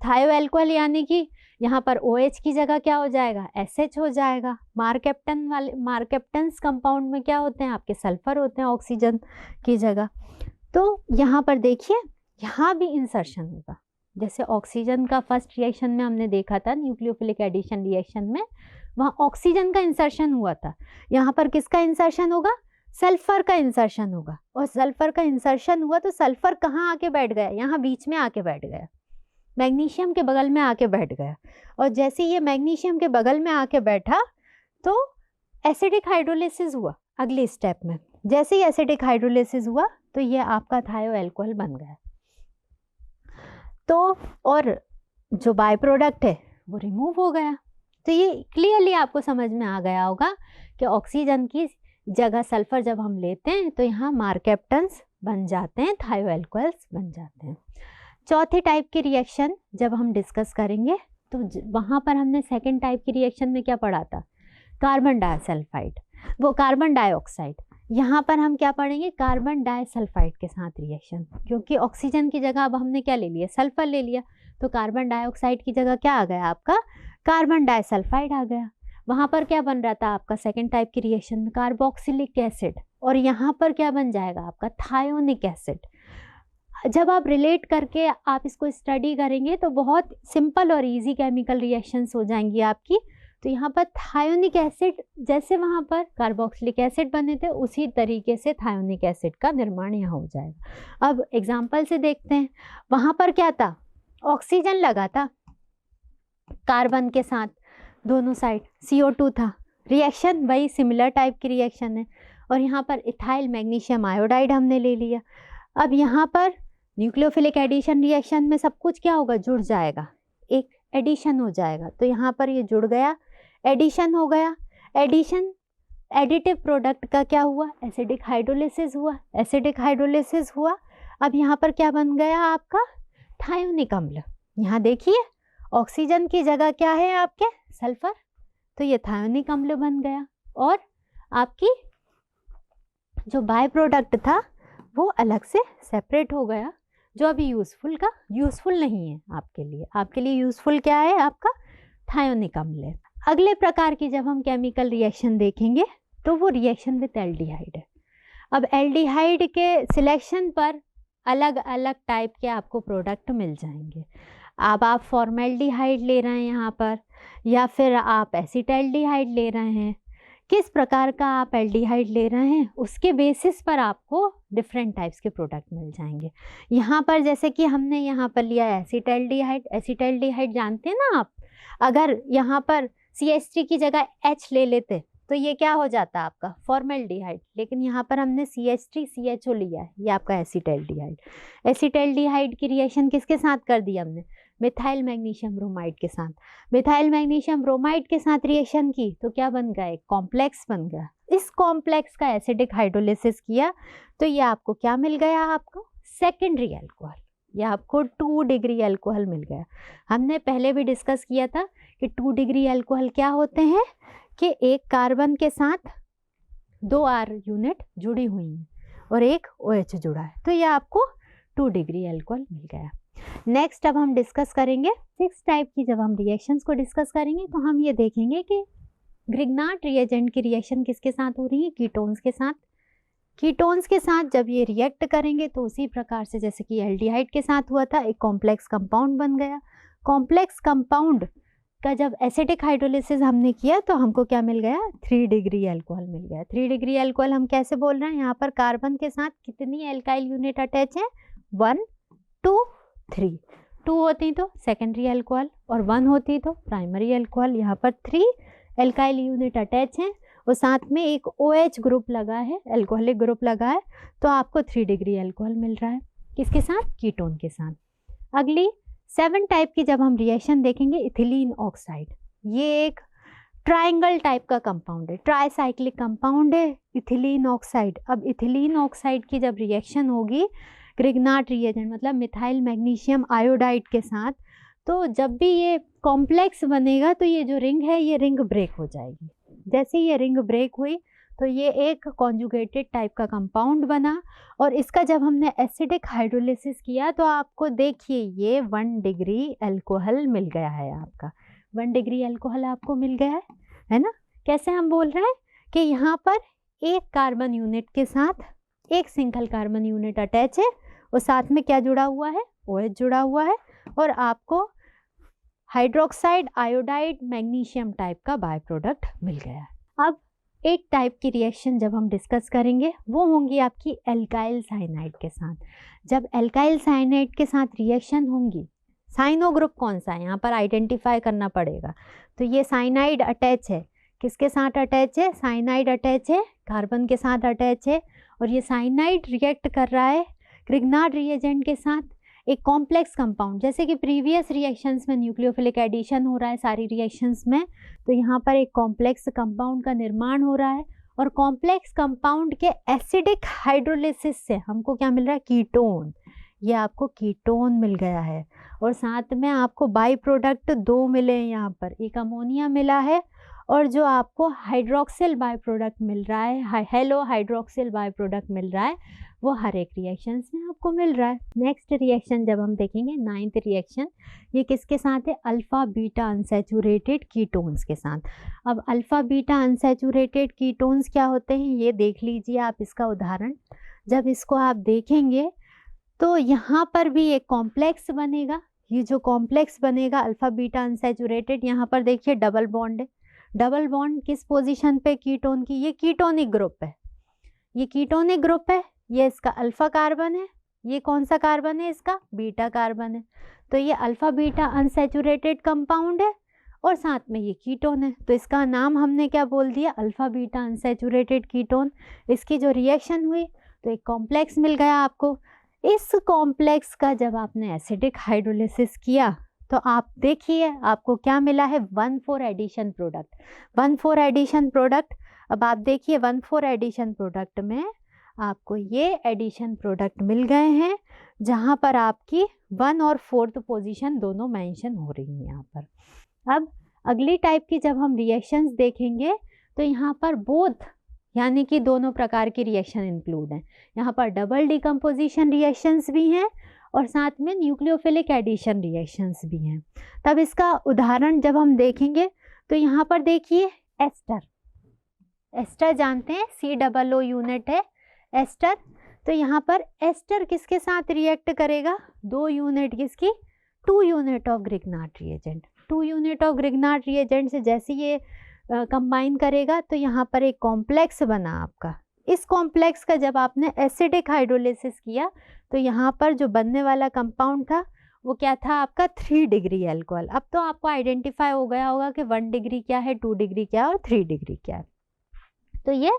थायो अल्कोहल यानी कि यहाँ पर OH की जगह क्या हो जाएगा? SH हो जाएगा। मार्केप्टन्स कंपाउंड में क्या होते हैं? आपके सल्फर होते हैं ऑक्सीजन की जगह। तो यहाँ पर देखिए यहाँ भी इंसर्शन होगा, जैसे ऑक्सीजन का फर्स्ट रिएक्शन में हमने देखा था न्यूक्लियोफिलिक एडिशन रिएक्शन में, वहाँ ऑक्सीजन का इंसर्शन हुआ था। यहाँ पर किसका इंसर्शन होगा? सल्फर का इंसर्शन होगा। और सल्फर का इंसर्शन हुआ तो सल्फर कहाँ आके बैठ गया? यहाँ बीच में आके बैठ गया, मैग्नीशियम के बगल में आके बैठ गया। और जैसे ये मैग्नीशियम के बगल में आके बैठा तो एसिडिक हाइड्रोलिसिस हुआ अगले स्टेप में। जैसे ही एसिडिक हाइड्रोलिसिस हुआ तो ये आपका थायो अल्कोहल बन गया। तो और जो बाय प्रोडक्ट है वो रिमूव हो गया। तो ये क्लियरली आपको समझ में आ गया होगा कि ऑक्सीजन की जगह सल्फर जब हम लेते हैं तो यहाँ मार्केप्टन्स बन जाते हैं, थायो अल्कोहल्स बन जाते हैं। चौथे टाइप की रिएक्शन जब हम डिस्कस करेंगे तो वहाँ पर हमने सेकेंड टाइप की रिएक्शन में क्या पढ़ा था? कार्बन डाइसल्फाइड, वो कार्बन डाइऑक्साइड। यहाँ पर हम क्या पढ़ेंगे? कार्बन डाइसल्फाइड के साथ रिएक्शन, क्योंकि ऑक्सीजन की जगह अब हमने क्या ले लिया? सल्फर ले लिया। तो कार्बन डाइऑक्साइड की जगह क्या आ गया आपका? कार्बन डाइसल्फाइड आ गया। वहाँ पर क्या बन रहा था आपका सेकेंड टाइप की रिएक्शन में? कार्बोक्सिलिक एसिड, और यहाँ पर क्या बन जाएगा आपका? Thionic acid. जब आप रिलेट करके आप इसको स्टडी करेंगे तो बहुत सिंपल और इजी केमिकल रिएक्शंस हो जाएंगी आपकी। तो यहाँ पर थायोनिक एसिड, जैसे वहाँ पर कार्बोक्सिलिक एसिड बने थे उसी तरीके से थायोनिक एसिड का निर्माण यहाँ हो जाएगा। अब एग्जाम्पल से देखते हैं। वहाँ पर क्या था? ऑक्सीजन लगा था कार्बन के साथ, दोनों साइड CO2 था। रिएक्शन वही सिमिलर टाइप की रिएक्शन है, और यहाँ पर इथाइल मैग्नीशियम आयोडाइड हमने ले लिया। अब यहाँ पर न्यूक्लियोफिलिक एडिशन रिएक्शन में सब कुछ क्या होगा? जुड़ जाएगा, एक एडिशन हो जाएगा। तो यहाँ पर ये जुड़ गया, एडिशन हो गया। एडिशन, एडिटिव प्रोडक्ट का क्या हुआ? एसिडिक हाइड्रोलिसिस हुआ। एसिडिक हाइड्रोलिसिस हुआ। अब यहाँ पर क्या बन गया आपका? थायोनिक अम्ल। यहाँ देखिए ऑक्सीजन की जगह क्या है आपके, सल्फर, तो ये थायोनिक अम्ल बन गया और आपकी जो बाय प्रोडक्ट था वो अलग से सेपरेट हो गया, जो अभी यूजफुल नहीं है आपके लिए। आपके लिए यूजफुल क्या है, आपका थायोनिक अम्ल है। अगले प्रकार की जब हम केमिकल रिएक्शन देखेंगे तो वो रिएक्शन विद एल्डिहाइड है। अब एल्डिहाइड के सिलेक्शन पर अलग अलग टाइप के आपको प्रोडक्ट मिल जाएंगे। अब आप फॉर्मेल्डिहाइड ले रहे हैं यहाँ पर, या फिर आप एसिटाल्डिहाइड ले रहे हैं, किस प्रकार का आप एल्डिहाइड ले रहे हैं उसके बेसिस पर आपको डिफरेंट टाइप्स के प्रोडक्ट मिल जाएंगे। यहाँ पर जैसे कि हमने यहाँ पर लिया एसिटाल्डिहाइड। एसिटाल्डिहाइड जानते हैं ना आप, अगर यहाँ पर CH3 की जगह H ले लेते तो ये क्या हो जाता आपका, फॉर्मेल्डिहाइड, लेकिन यहाँ पर हमने CH3 CHO लिया है, ये आपका एसिटाल्डिहाइड। एसिटाल्डिहाइड की रिएक्शन किसके साथ कर दी हमने, मिथाइल मैग्नीशियम ब्रोमाइड के साथ। मिथाइल मैग्नीशियम ब्रोमाइड के साथ रिएक्शन की तो क्या बन गया, एक कॉम्प्लेक्स बन गया। इस कॉम्प्लेक्स का एसिडिक हाइड्रोलिसिस किया तो ये आपको क्या मिल गया, आपको सेकेंडरी अल्कोहल, ये आपको 2 डिग्री अल्कोहल मिल गया। हमने पहले भी डिस्कस किया था कि 2 डिग्री अल्कोहल क्या होते हैं, कि एक कार्बन के साथ 2 R यूनिट जुड़ी हुई हैं और एक OH जुड़ा है, तो ये आपको 2 डिग्री अल्कोहल मिल गया। नेक्स्ट अब हम डिस्कस करेंगे 6 टाइप की। जब हम रिएक्शंस को डिस्कस करेंगे तो हम ये देखेंगे कि ग्रिग्नार्ड रिएजेंट की रिएक्शन किसके साथ हो रही है, कीटोन्स के साथ। कीटोन्स के साथ जब ये रिएक्ट करेंगे तो उसी प्रकार से जैसे कि एल्डिहाइड के साथ हुआ था, एक कॉम्प्लेक्स कंपाउंड बन गया। कॉम्प्लेक्स कंपाउंड का जब एसिडिक हाइड्रोलिसिस हमने किया तो हमको क्या मिल गया, 3 डिग्री अल्कोहल मिल गया। 3 डिग्री अल्कोहल हम कैसे बोल रहे हैं, यहाँ पर कार्बन के साथ कितनी एल्काइल यूनिट अटैच है, 1 2 3। 2 होती तो सेकेंडरी अल्कोहल और 1 होती तो प्राइमरी अल्कोहल। यहाँ पर 3 एल्काइल यूनिट अटैच हैं और साथ में एक OH ग्रुप लगा है, अल्कोहलिक ग्रुप लगा है, तो आपको 3 डिग्री अल्कोहल मिल रहा है। किसके साथ, कीटोन के साथ। अगली 7 टाइप की जब हम रिएक्शन देखेंगे, इथिलीन ऑक्साइड, ये एक ट्रायंगल टाइप का कंपाउंड है, ट्राईसाइक्लिक कंपाउंड है इथिलीन ऑक्साइड। अब इथिलीन ऑक्साइड की जब रिएक्शन होगी ग्रिग्नार्ड रिएजेंट मतलब मिथाइल मैग्नीशियम आयोडाइड के साथ, तो जब भी ये कॉम्प्लेक्स बनेगा तो ये जो रिंग है ये रिंग ब्रेक हो जाएगी। जैसे ये रिंग ब्रेक हुई तो ये एक कॉन्जुगेटेड टाइप का कंपाउंड बना और इसका जब हमने एसिडिक हाइड्रोलिसिस किया तो आपको देखिए ये 1 डिग्री अल्कोहल मिल गया है। आपका 1 डिग्री अल्कोहल आपको मिल गया है ना। कैसे हम बोल रहे हैं कि यहाँ पर एक कार्बन यूनिट के साथ एक सिंगल कार्बन यूनिट अटैच है और साथ में क्या जुड़ा हुआ है, OH जुड़ा हुआ है और आपको हाइड्रोक्साइड आयोडाइड मैग्नीशियम टाइप का बाय प्रोडक्ट मिल गया है। अब 8 टाइप की रिएक्शन जब हम डिस्कस करेंगे वो होंगी आपकी एल्काइल साइनाइड के साथ। जब एल्काइल साइनाइड के साथ रिएक्शन होंगी, साइनो ग्रुप कौन सा है यहाँ पर आइडेंटिफाई करना पड़ेगा। तो ये साइनाइड अटैच है, किसके साथ अटैच है, साइनाइड अटैच है, कार्बन के साथ अटैच है और ये साइनाइड रिएक्ट कर रहा है ग्रिग्नार्ड रिएजेंट के साथ एक कॉम्प्लेक्स कंपाउंड। जैसे कि प्रीवियस रिएक्शंस में न्यूक्लियोफिलिक एडिशन हो रहा है सारी रिएक्शंस में, तो यहाँ पर एक कॉम्प्लेक्स कंपाउंड का निर्माण हो रहा है और कॉम्प्लेक्स कंपाउंड के एसिडिक हाइड्रोलिसिस से हमको क्या मिल रहा है, कीटोन। ये आपको कीटोन मिल गया है और साथ में आपको बाई प्रोडक्ट 2 मिले हैं यहाँ पर, एक अमोनिया मिला है और जो आपको हाइड्रोक्सिल बाय प्रोडक्ट मिल रहा है, हेलो हाइड्रोक्सिल बाय प्रोडक्ट मिल रहा है, वो हर एक रिएक्शंस में आपको मिल रहा है। नेक्स्ट रिएक्शन जब हम देखेंगे 9th रिएक्शन, ये किसके साथ है, अल्फ़ा बीटा अनसैचुरेटेड कीटोन्स के साथ। अब अल्फ़ा बीटा अनसैचुरेटेड कीटोन्स क्या होते हैं ये देख लीजिए आप, इसका उदाहरण जब इसको आप देखेंगे तो यहाँ पर भी एक कॉम्प्लेक्स बनेगा। ये जो कॉम्प्लेक्स बनेगा अल्फ़ा बीटा अनसैचुरेटेड, यहाँ पर देखिए डबल बॉन्ड है। डबल बॉन्ड किस पोजीशन पे, कीटोन की, ये कीटोनिक ग्रुप है, ये कीटोनिक ग्रुप है, ये इसका अल्फा कार्बन है, ये कौन सा कार्बन है, इसका बीटा कार्बन है। तो ये अल्फा बीटा अनसैचुरेटेड कंपाउंड है और साथ में ये कीटोन है, तो इसका नाम हमने क्या बोल दिया, अल्फा बीटा अनसैचुरेटेड कीटोन। इसकी जो रिएक्शन हुई तो एक कॉम्प्लेक्स मिल गया आपको। इस कॉम्प्लेक्स का जब आपने एसिडिक हाइड्रोलिसिस किया तो आप देखिए आपको क्या मिला है, 1,4 एडिशन प्रोडक्ट। 1,4 एडिशन प्रोडक्ट, अब आप देखिए 1,4 एडिशन प्रोडक्ट में आपको ये एडिशन प्रोडक्ट मिल गए हैं जहाँ पर आपकी 1 और 4th पोजीशन दोनों मेंशन हो रही हैं यहाँ पर। अब अगली टाइप की जब हम रिएक्शंस देखेंगे तो यहाँ पर बोथ यानी कि दोनों प्रकार की रिएक्शन इंक्लूड हैं। यहाँ पर डबल डिकम्पोजिशन रिएक्शंस भी हैं और साथ में न्यूक्लियोफिलिक एडिशन रिएक्शंस भी हैं। तब इसका उदाहरण जब हम देखेंगे तो यहाँ पर देखिए एस्टर, एस्टर जानते हैं COO यूनिट है एस्टर। तो यहाँ पर एस्टर किसके साथ रिएक्ट करेगा, 2 यूनिट किसकी, 2 unit of Grignard reagent. 2 unit of Grignard reagent से जैसे ये कंबाइन करेगा तो यहाँ पर एक कॉम्प्लेक्स बना आपका। इस कॉम्प्लेक्स का जब आपने एसिडिक हाइड्रोलिसिस किया तो यहाँ पर जो बनने वाला कंपाउंड था वो क्या था आपका 3 डिग्री अल्कोहल। अब तो आपको आइडेंटिफाई हो गया होगा कि 1 डिग्री क्या है, 2 डिग्री क्या है और 3 डिग्री क्या है। तो ये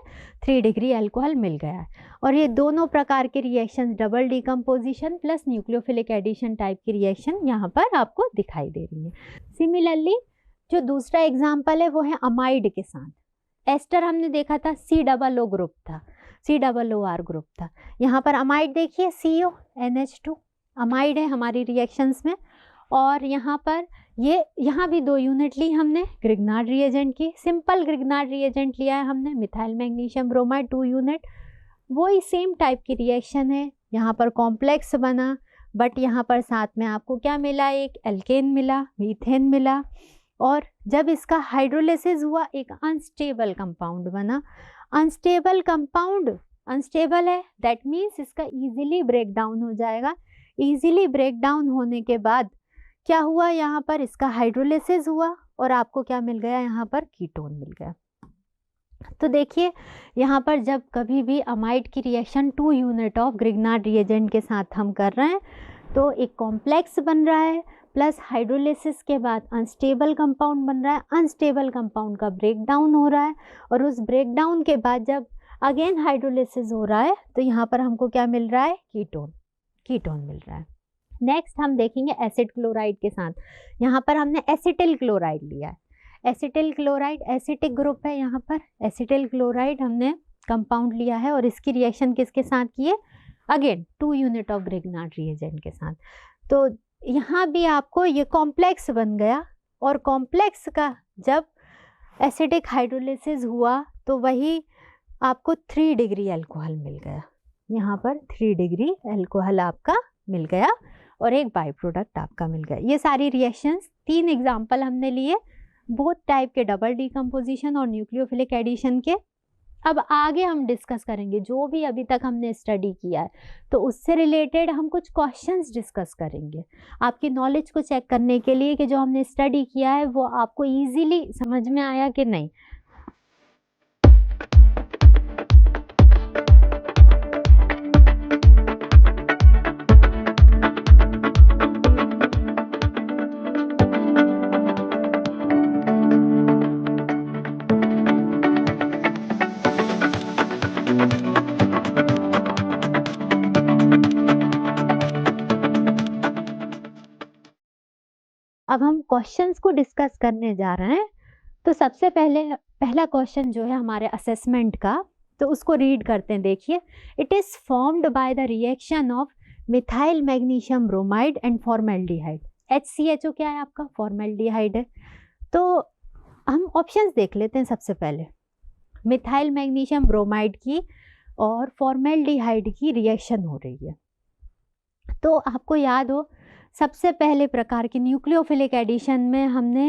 3 डिग्री अल्कोहल मिल गया है। और ये दोनों प्रकार के reaction double decomposition plus nucleophilic addition type की रिएक्शन यहाँ पर आपको दिखाई दे रही है। सिमिलरली जो दूसरा एग्जाम्पल है वो है अमाइड के साथ। एस्टर हमने देखा था COO ग्रुप था, COOR ग्रुप था। यहाँ पर अमाइड देखिए CO NH2 अमाइड है हमारी रिएक्शंस में। और यहाँ पर ये यहाँ भी 2 यूनिट ली हमने ग्रिग्नार्ड रिएजेंट की, सिंपल ग्रिग्नार्ड रिएजेंट लिया है हमने, मिथाइल मैग्नीशियम ब्रोमाइड 2 यूनिट। वही सेम टाइप की रिएक्शन है, यहाँ पर कॉम्प्लेक्स बना बट यहाँ पर साथ में आपको क्या मिला, एक एल्केन मिला, मीथेन मिला। और जब इसका हाइड्रोलिसिस हुआ एक अनस्टेबल कंपाउंड बना। अनस्टेबल कंपाउंड अनस्टेबल है दैट मीन्स इसका इजीली ब्रेक डाउन हो जाएगा। इजीली ब्रेक डाउन होने के बाद क्या हुआ, यहाँ पर इसका हाइड्रोलिसिस हुआ और आपको क्या मिल गया, यहाँ पर कीटोन मिल गया। तो देखिए यहाँ पर जब कभी भी अमाइड की reaction 2 unit of Grignard reagent के साथ हम कर रहे हैं तो एक कॉम्प्लेक्स बन रहा है प्लस हाइड्रोलिसिस के बाद अनस्टेबल कंपाउंड बन रहा है। अनस्टेबल कंपाउंड का ब्रेक डाउन हो रहा है और उस ब्रेक डाउन के बाद जब अगेन हाइड्रोलिसिस हो रहा है तो यहाँ पर हमको क्या मिल रहा है, कीटोन मिल रहा है। नेक्स्ट हम देखेंगे एसिड क्लोराइड के साथ। यहाँ पर हमने एसिटिल क्लोराइड लिया है। एसिटिल क्लोराइड एसिटिक ग्रुप है, यहाँ पर एसिटिल क्लोराइड हमने कंपाउंड लिया है और इसकी रिएक्शन किसके साथ की है, again 2 unit of Grignard reagent के साथ। तो यहाँ भी आपको ये कॉम्प्लेक्स बन गया और कॉम्प्लेक्स का जब एसिडिक हाइड्रोलिसिस हुआ तो वही आपको 3 डिग्री अल्कोहल मिल गया। यहाँ पर 3 डिग्री अल्कोहल आपका मिल गया और एक बाई प्रोडक्ट आपका मिल गया। ये सारी रिएक्शंस 3 एग्जाम्पल हमने लिए, बोथ टाइप के डबल डिकम्पोजिशन और न्यूक्लियोफिलिक एडिशन के। अब आगे हम डिस्कस करेंगे जो भी अभी तक हमने स्टडी किया है तो उससे रिलेटेड हम कुछ क्वेश्चंस डिस्कस करेंगे आपकी नॉलेज को चेक करने के लिए कि जो हमने स्टडी किया है वो आपको इजीली समझ में आया कि नहीं। अब हम क्वेश्चंस को डिस्कस करने जा रहे हैं। तो सबसे पहला क्वेश्चन जो है हमारे असेसमेंट का, तो उसको रीड करते हैं। देखिए, it is formed by the reaction of methyl magnesium bromide and formaldehyde. HCHO क्या है आपका, फॉर्मेल्डिहाइड है। तो हम ऑप्शंस देख लेते हैं। सबसे पहले मिथाइल मैग्नीशियम ब्रोमाइड की और फॉर्मेल्डिहाइड की रिएक्शन हो रही है। तो आपको याद हो सबसे पहले प्रकार की न्यूक्लियोफिलिक एडिशन में हमने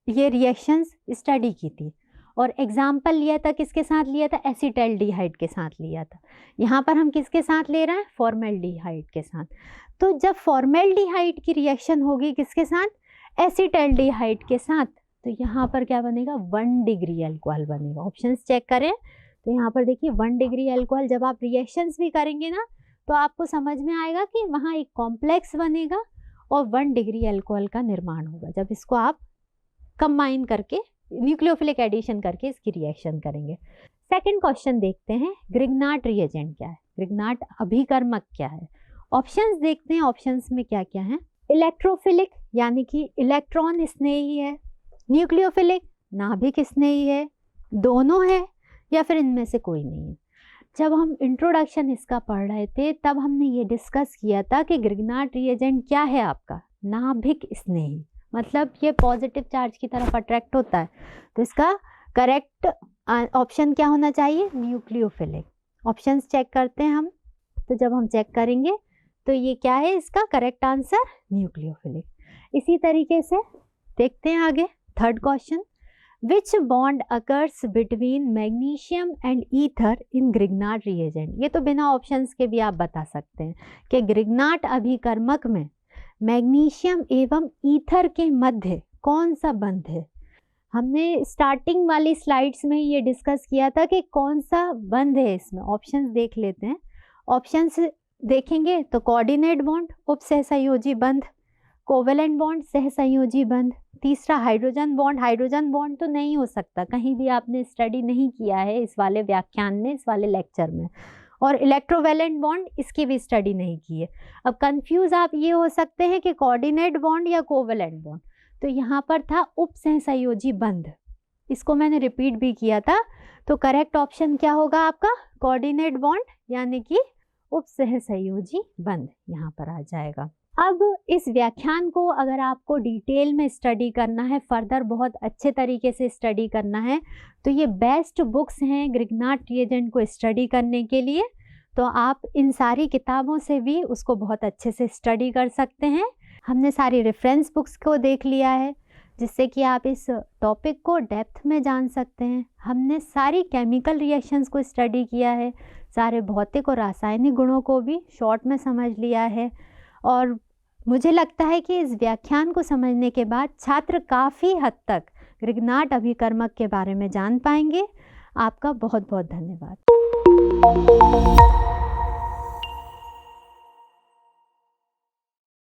ये रिएक्शंस स्टडी की थी और एग्जाम्पल लिया था, किसके साथ लिया था, एसिटाल्डिहाइड के साथ लिया था। यहाँ पर हम किसके साथ ले रहे हैं, फॉर्मेल्डिहाइड के साथ। तो जब फॉर्मेल्डिहाइड की रिएक्शन होगी किसके साथ, एसिटाल्डिहाइड के साथ, तो यहाँ पर क्या बनेगा, 1 डिग्री अल्कोहल बनेगा। ऑप्शंस चेक करें तो यहाँ पर देखिए 1 डिग्री अल्कोहल। जब आप रिएक्शंस भी करेंगे ना तो आपको समझ में आएगा कि वहाँ एक कॉम्प्लेक्स बनेगा और 1 डिग्री अल्कोहल का निर्माण होगा जब इसको आप कंबाइन करके न्यूक्लियोफिलिक एडिशन करके इसकी रिएक्शन करेंगे। सेकंड क्वेश्चन देखते हैं, ग्रिग्नार्ड रिएजेंट क्या है, ग्रिग्नार्ड अभिकर्मक क्या है। ऑप्शंस देखते हैं, ऑप्शंस में क्या क्या है। इलेक्ट्रोफिलिक यानी कि इलेक्ट्रॉन स्नेही है, न्यूक्लियोफिलिक नाभिक स्नेही है, दोनों है या फिर इनमें से कोई नहीं है। जब हम इंट्रोडक्शन इसका पढ़ रहे थे तब हमने ये डिस्कस किया था कि ग्रिग्नार्ड रिएजेंट क्या है आपका, नाभिक स्नेही, मतलब ये पॉजिटिव चार्ज की तरफ अट्रैक्ट होता है। तो इसका करेक्ट ऑप्शन क्या होना चाहिए, न्यूक्लियोफिलिक। ऑप्शंस चेक करते हैं हम, तो जब हम चेक करेंगे तो ये क्या है, इसका करेक्ट आंसर न्यूक्लियोफिलिक। इसी तरीके से देखते हैं आगे third question, which bond occurs between magnesium and ether in Grignard reagent. ये तो बिना ऑप्शंस के भी आप बता सकते हैं कि ग्रिग्नार्ड अभिकर्मक में मैग्नीशियम एवं ईथर के मध्य कौन सा बंध है। हमने स्टार्टिंग वाली स्लाइड्स में ये डिस्कस किया था कि कौन सा बंध है इसमें। ऑप्शंस देख लेते हैं। ऑप्शंस देखेंगे तो कोऑर्डिनेट बॉन्ड उपसहसंयोजी बंध, कोवेलेंट बॉन्ड सहसंयोजी बंध, तीसरा हाइड्रोजन बॉन्ड। हाइड्रोजन बॉन्ड तो नहीं हो सकता, कहीं भी आपने स्टडी नहीं किया है इस वाले व्याख्यान में, इस वाले लेक्चर में। और इलेक्ट्रोवैलेंट बॉन्ड, इसकी भी स्टडी नहीं की है। अब कंफ्यूज आप ये हो सकते हैं कि कोऑर्डिनेट बॉन्ड या कोवेलेंट बॉन्ड, तो यहाँ पर था उपसहसंयोजी बंध, इसको मैंने रिपीट भी किया था। तो करेक्ट ऑप्शन क्या होगा आपका, कोऑर्डिनेट बॉन्ड यानी कि उपसहसंयोजी बंध यहाँ पर आ जाएगा। अब इस व्याख्यान को अगर आपको डिटेल में स्टडी करना है, फर्दर बहुत अच्छे तरीके से स्टडी करना है, तो ये बेस्ट बुक्स हैं ग्रिग्नार्ड रिएजेंट को स्टडी करने के लिए। तो आप इन सारी किताबों से भी उसको बहुत अच्छे से स्टडी कर सकते हैं। हमने सारी रेफरेंस बुक्स को देख लिया है, जिससे कि आप इस टॉपिक को डेप्थ में जान सकते हैं। हमने सारी केमिकल रिएक्शंस को स्टडी किया है, सारे भौतिक और रासायनिक गुणों को भी शॉर्ट में समझ लिया है। और मुझे लगता है कि इस व्याख्यान को समझने के बाद छात्र काफ़ी हद तक ग्रिग्नार्ड अभिकर्मक के बारे में जान पाएंगे। आपका बहुत बहुत धन्यवाद।